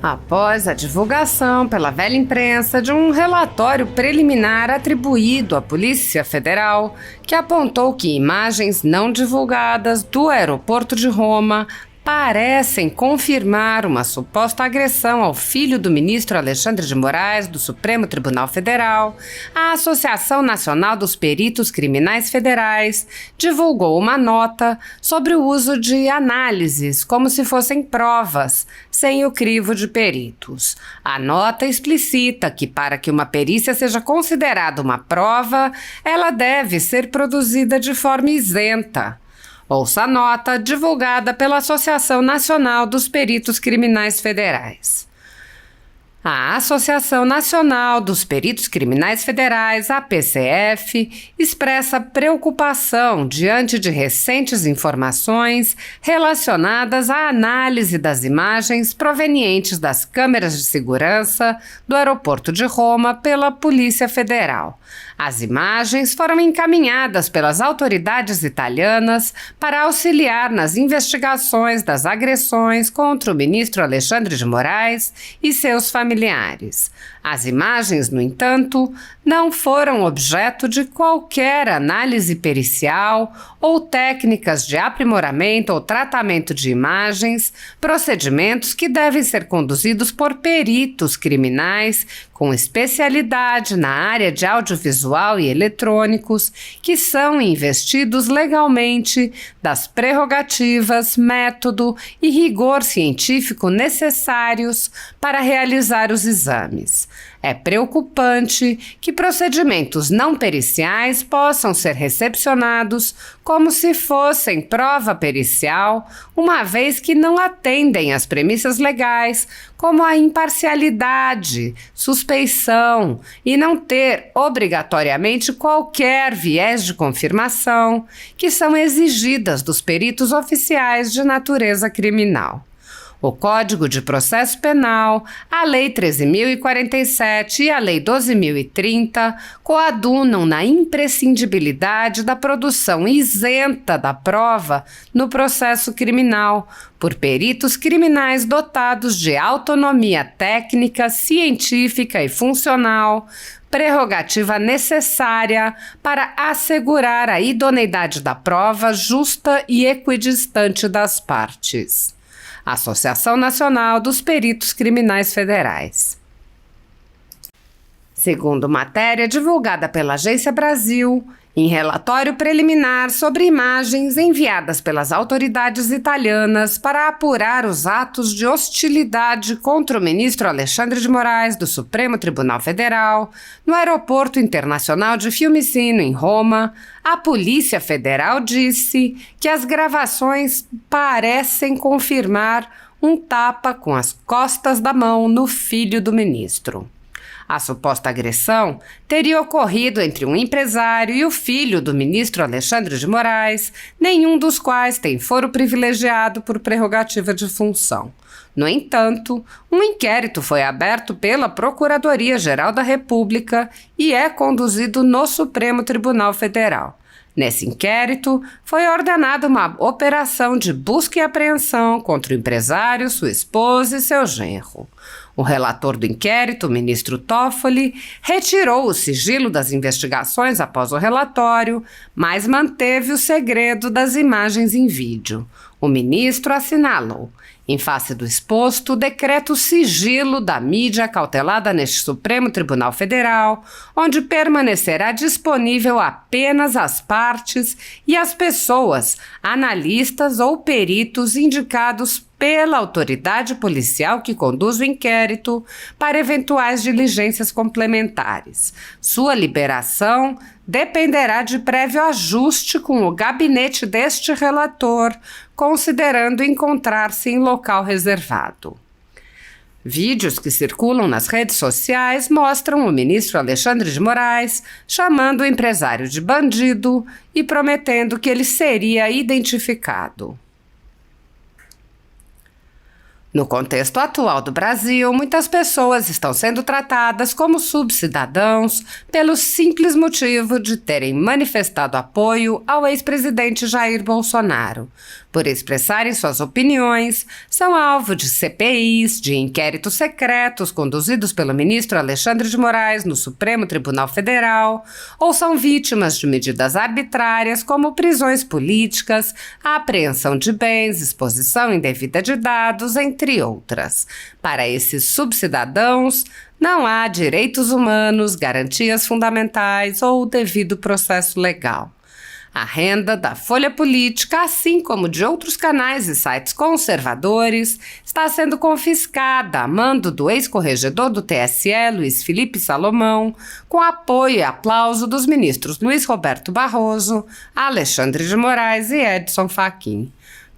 Após a divulgação pela velha imprensa de um relatório preliminar atribuído à Polícia Federal, que apontou que imagens não divulgadas do aeroporto de Roma parecem confirmar uma suposta agressão ao filho do ministro Alexandre de Moraes do Supremo Tribunal Federal, a Associação Nacional dos Peritos Criminais Federais divulgou uma nota sobre o uso de análises como se fossem provas, sem o crivo de peritos. A nota explicita que, para que uma perícia seja considerada uma prova, ela deve ser produzida de forma isenta. Ouça a nota divulgada pela Associação Nacional dos Peritos Criminais Federais. A Associação Nacional dos Peritos Criminais Federais, APCF, expressa preocupação diante de recentes informações relacionadas à análise das imagens provenientes das câmeras de segurança do aeroporto de Roma pela Polícia Federal. As imagens foram encaminhadas pelas autoridades italianas para auxiliar nas investigações das agressões contra o ministro Alexandre de Moraes e seus familiares. As imagens, no entanto, não foram objeto de qualquer análise pericial ou técnicas de aprimoramento ou tratamento de imagens, procedimentos que devem ser conduzidos por peritos criminais com especialidade na área de audiovisual e eletrônicos, que são investidos legalmente das prerrogativas, método e rigor científico necessários para realizar os exames. É preocupante que procedimentos não periciais possam ser recepcionados como se fossem prova pericial, uma vez que não atendem às premissas legais, como a imparcialidade, suspeição e não ter obrigatoriamente qualquer viés de confirmação, que são exigidas dos peritos oficiais de natureza criminal. O Código de Processo Penal, a Lei 13.047 e a Lei 12.030 coadunam na imprescindibilidade da produção isenta da prova no processo criminal, por peritos criminais dotados de autonomia técnica, científica e funcional, prerrogativa necessária para assegurar a idoneidade da prova justa e equidistante das partes. Associação Nacional dos Peritos Criminais Federais. Segundo matéria divulgada pela Agência Brasil, em relatório preliminar sobre imagens enviadas pelas autoridades italianas para apurar os atos de hostilidade contra o ministro Alexandre de Moraes do Supremo Tribunal Federal, no Aeroporto Internacional de Fiumicino, em Roma, a Polícia Federal disse que as gravações parecem confirmar um tapa com as costas da mão no filho do ministro. A suposta agressão teria ocorrido entre um empresário e o filho do ministro Alexandre de Moraes, nenhum dos quais tem foro privilegiado por prerrogativa de função. No entanto, um inquérito foi aberto pela Procuradoria-Geral da República e é conduzido no Supremo Tribunal Federal. Nesse inquérito, foi ordenada uma operação de busca e apreensão contra o empresário, sua esposa e seu genro. O relator do inquérito, o ministro Toffoli, retirou o sigilo das investigações após o relatório, mas manteve o segredo das imagens em vídeo. O ministro assinalou: em face do exposto, decreto o sigilo da mídia cautelada neste Supremo Tribunal Federal, onde permanecerá disponível apenas às partes e às pessoas, analistas ou peritos indicados pela autoridade policial que conduz o inquérito para eventuais diligências complementares. Sua liberação dependerá de prévio ajuste com o gabinete deste relator, considerando encontrar-se em local reservado. Vídeos que circulam nas redes sociais mostram o ministro Alexandre de Moraes chamando o empresário de bandido e prometendo que ele seria identificado. No contexto atual do Brasil, muitas pessoas estão sendo tratadas como subcidadãos pelo simples motivo de terem manifestado apoio ao ex-presidente Jair Bolsonaro. por expressarem suas opiniões, são alvo de CPIs, de inquéritos secretos conduzidos pelo ministro Alexandre de Moraes no Supremo Tribunal Federal, ou são vítimas de medidas arbitrárias como prisões políticas, a apreensão de bens, exposição indevida de dados, entre outras. Para esses subcidadãos, não há direitos humanos, garantias fundamentais ou o devido processo legal. A renda da Folha Política, assim como de outros canais e sites conservadores, está sendo confiscada a mando do ex-corregedor do TSE, Luiz Felipe Salomão, com apoio e aplauso dos ministros Luiz Roberto Barroso, Alexandre de Moraes e Edson Fachin.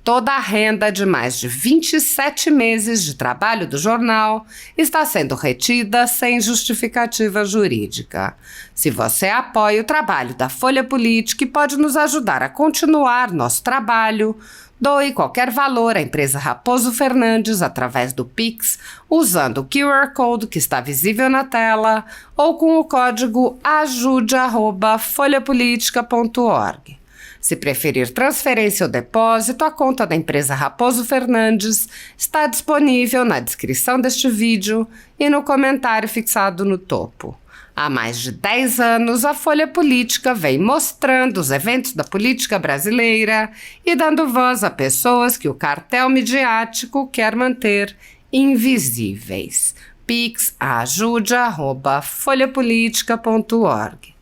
Toda a renda de mais de 27 meses de trabalho do jornal está sendo retida sem justificativa jurídica. Se você apoia o trabalho da Folha Política e pode nos ajudar a continuar nosso trabalho, doe qualquer valor à empresa Raposo Fernandes através do Pix, usando o QR Code que está visível na tela ou com o código ajude@folhapolitica.org. Se preferir transferência ou depósito, a conta da empresa Raposo Fernandes está disponível na descrição deste vídeo e no comentário fixado no topo. Há mais de 10 anos, a Folha Política vem mostrando os eventos da política brasileira e dando voz a pessoas que o cartel midiático quer manter invisíveis. Pix ajude@folhapolitica.org.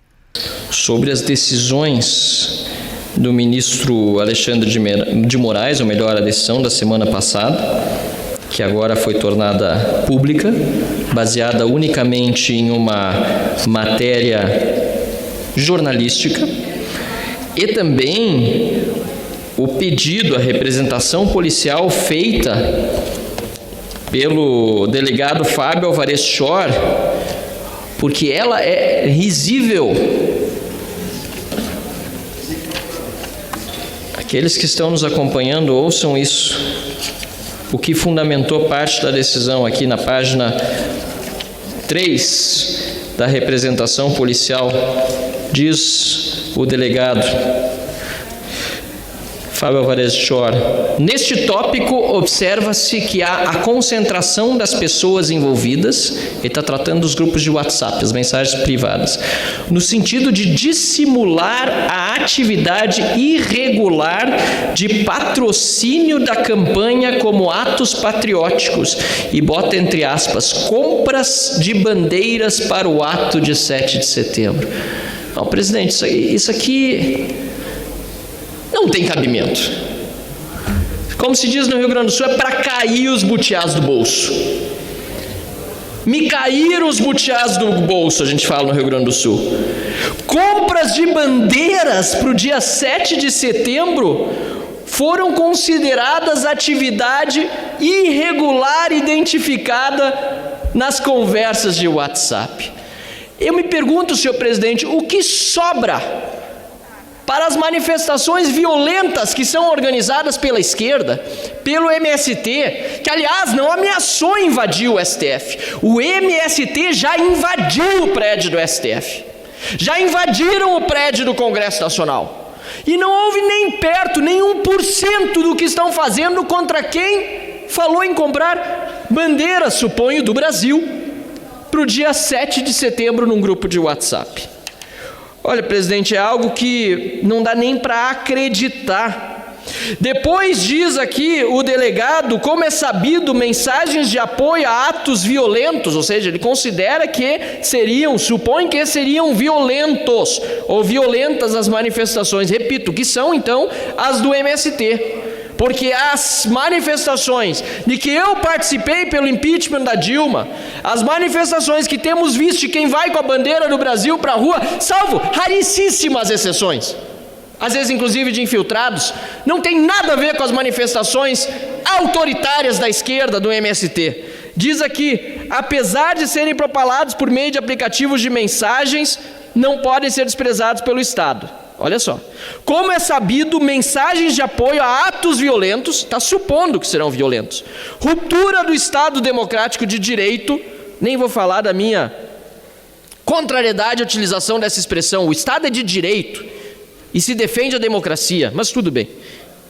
Sobre as decisões do ministro Alexandre de Moraes, ou melhor, a decisão da semana passada, que agora foi tornada pública, baseada unicamente em uma matéria jornalística, e também o pedido, a representação policial feita pelo delegado Fábio Alvarez Chor, porque ela é risível. Aqueles que estão nos acompanhando, ouçam isso. O que fundamentou parte da decisão aqui na página 3 da representação policial, diz o delegado Fábio Alvarez Chor. Neste tópico, observa-se que há a concentração das pessoas envolvidas, ele está tratando dos grupos de WhatsApp, as mensagens privadas, no sentido de dissimular a atividade irregular de patrocínio da campanha como atos patrióticos, e bota entre aspas, compras de bandeiras para o ato de 7 de setembro. Não, presidente, isso aqui não tem cabimento. Como se diz no Rio Grande do Sul, é para cair os butiás do bolso. Me caíram os butiás do bolso, a gente fala no Rio Grande do Sul. Compras de bandeiras para o dia 7 de setembro foram consideradas atividade irregular identificada nas conversas de WhatsApp. Eu me pergunto, senhor presidente, o que sobra para as manifestações violentas que são organizadas pela esquerda, pelo MST, que aliás não ameaçou invadir o STF. O MST já invadiu o prédio do STF, já invadiram o prédio do Congresso Nacional, e não houve nem perto, nem 1% do que estão fazendo contra quem falou em comprar bandeiras, suponho, do Brasil, para o dia 7 de setembro num grupo de WhatsApp. Olha, presidente, é algo que não dá nem para acreditar. Depois diz aqui o delegado, como é sabido, mensagens de apoio a atos violentos, ou seja, ele considera que supõe que seriam violentos ou violentas as manifestações, repito, que são então as do MST. Porque as manifestações de que eu participei pelo impeachment da Dilma, as manifestações que temos visto de quem vai com a bandeira do Brasil para a rua, salvo raríssimas exceções, às vezes inclusive de infiltrados, não tem nada a ver com as manifestações autoritárias da esquerda do MST. Diz aqui, apesar de serem propalados por meio de aplicativos de mensagens, não podem ser desprezados pelo Estado. Olha só, como é sabido, mensagens de apoio a atos violentos, está supondo que serão violentos, ruptura do Estado Democrático de Direito, nem vou falar da minha contrariedade à utilização dessa expressão, o Estado é de direito e se defende a democracia, mas tudo bem.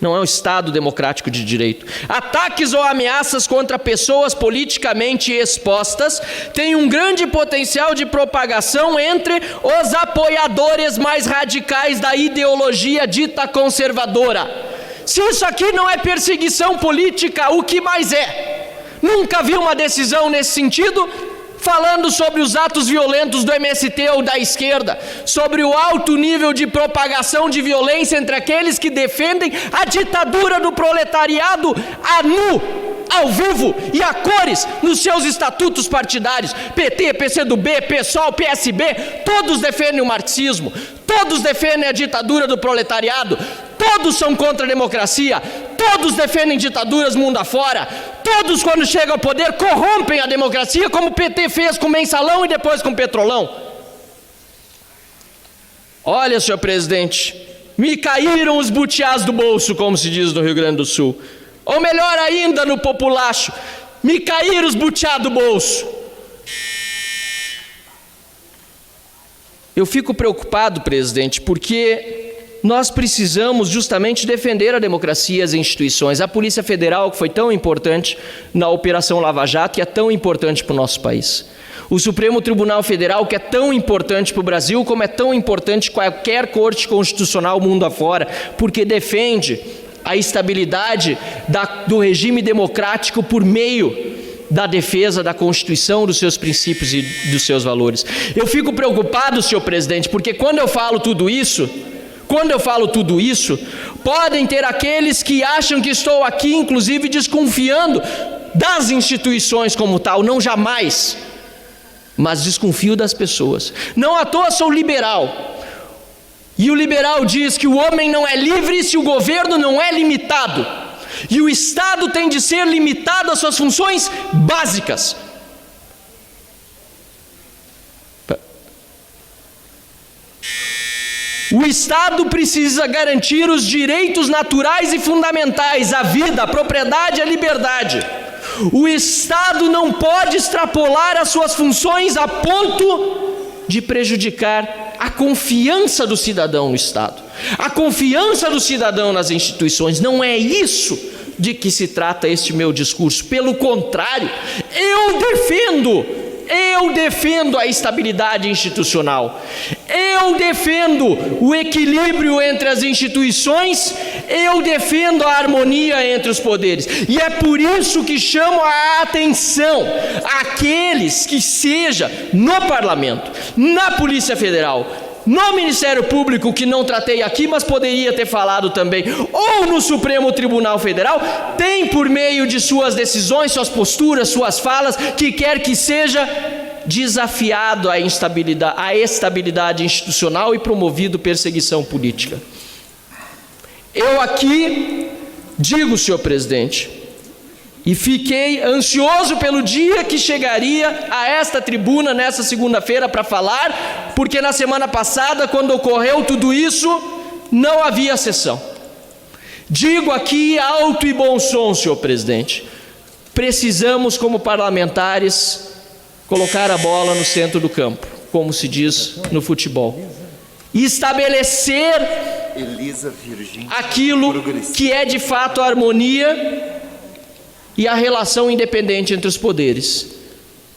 Não é um Estado democrático de direito. Ataques ou ameaças contra pessoas politicamente expostas têm um grande potencial de propagação entre os apoiadores mais radicais da ideologia dita conservadora. Se isso aqui não é perseguição política, o que mais é? Nunca vi uma decisão nesse sentido, falando sobre os atos violentos do MST ou da esquerda, sobre o alto nível de propagação de violência entre aqueles que defendem a ditadura do proletariado a nu, ao vivo e a cores nos seus estatutos partidários. PT, PCdoB, PSOL, PSB, todos defendem o marxismo, todos defendem a ditadura do proletariado, todos são contra a democracia, todos defendem ditaduras mundo afora, todos quando chegam ao poder corrompem a democracia, como o PT fez com o Mensalão e depois com o Petrolão. Olha, senhor presidente, me caíram os butiás do bolso, como se diz no Rio Grande do Sul. Ou melhor ainda, no populacho, me caíram os butiás do bolso. Eu fico preocupado, presidente, porque nós precisamos justamente defender a democracia e as instituições. A Polícia Federal, que foi tão importante na Operação Lava Jato, que é tão importante para o nosso país. O Supremo Tribunal Federal, que é tão importante para o Brasil, como é tão importante qualquer corte constitucional mundo afora, porque defende a estabilidade do regime democrático por meio da defesa da Constituição, dos seus princípios e dos seus valores. Eu fico preocupado, senhor presidente, porque quando eu falo tudo isso, podem ter aqueles que acham que estou aqui, inclusive, desconfiando das instituições como tal. Não, jamais. Mas desconfio das pessoas. Não à toa sou liberal. E o liberal diz que o homem não é livre se o governo não é limitado. E o Estado tem de ser limitado às suas funções básicas. O Estado precisa garantir os direitos naturais e fundamentais, a vida, a propriedade e a liberdade. O Estado não pode extrapolar as suas funções a ponto de prejudicar a confiança do cidadão no Estado, a confiança do cidadão nas instituições. Não é isso de que se trata este meu discurso. Pelo contrário, eu defendo a estabilidade institucional, eu defendo o equilíbrio entre as instituições, eu defendo a harmonia entre os poderes, e é por isso que chamo a atenção àqueles que seja no Parlamento, na Polícia Federal, no Ministério Público, que não tratei aqui, mas poderia ter falado também, ou no Supremo Tribunal Federal, tem por meio de suas decisões, suas posturas, suas falas, que quer que seja, desafiado a estabilidade institucional e promovido perseguição política. Eu aqui digo, senhor presidente, e fiquei ansioso pelo dia que chegaria a esta tribuna nessa segunda-feira para falar, porque na semana passada, quando ocorreu tudo isso, não havia sessão. Digo aqui alto e bom som, senhor presidente, precisamos, como parlamentares, colocar a bola no centro do campo, como se diz no futebol, e estabelecer aquilo que é de fato a harmonia e a relação independente entre os poderes,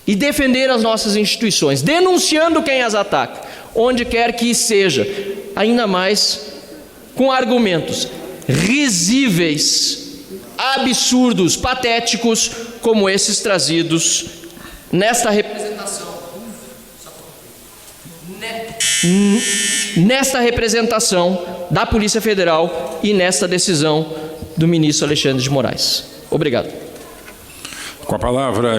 e defender as nossas instituições, denunciando quem as ataca, onde quer que seja, ainda mais com argumentos risíveis, absurdos, patéticos, como esses trazidos nesta representação da Polícia Federal e nesta decisão do ministro Alexandre de Moraes. Obrigado. Com a palavra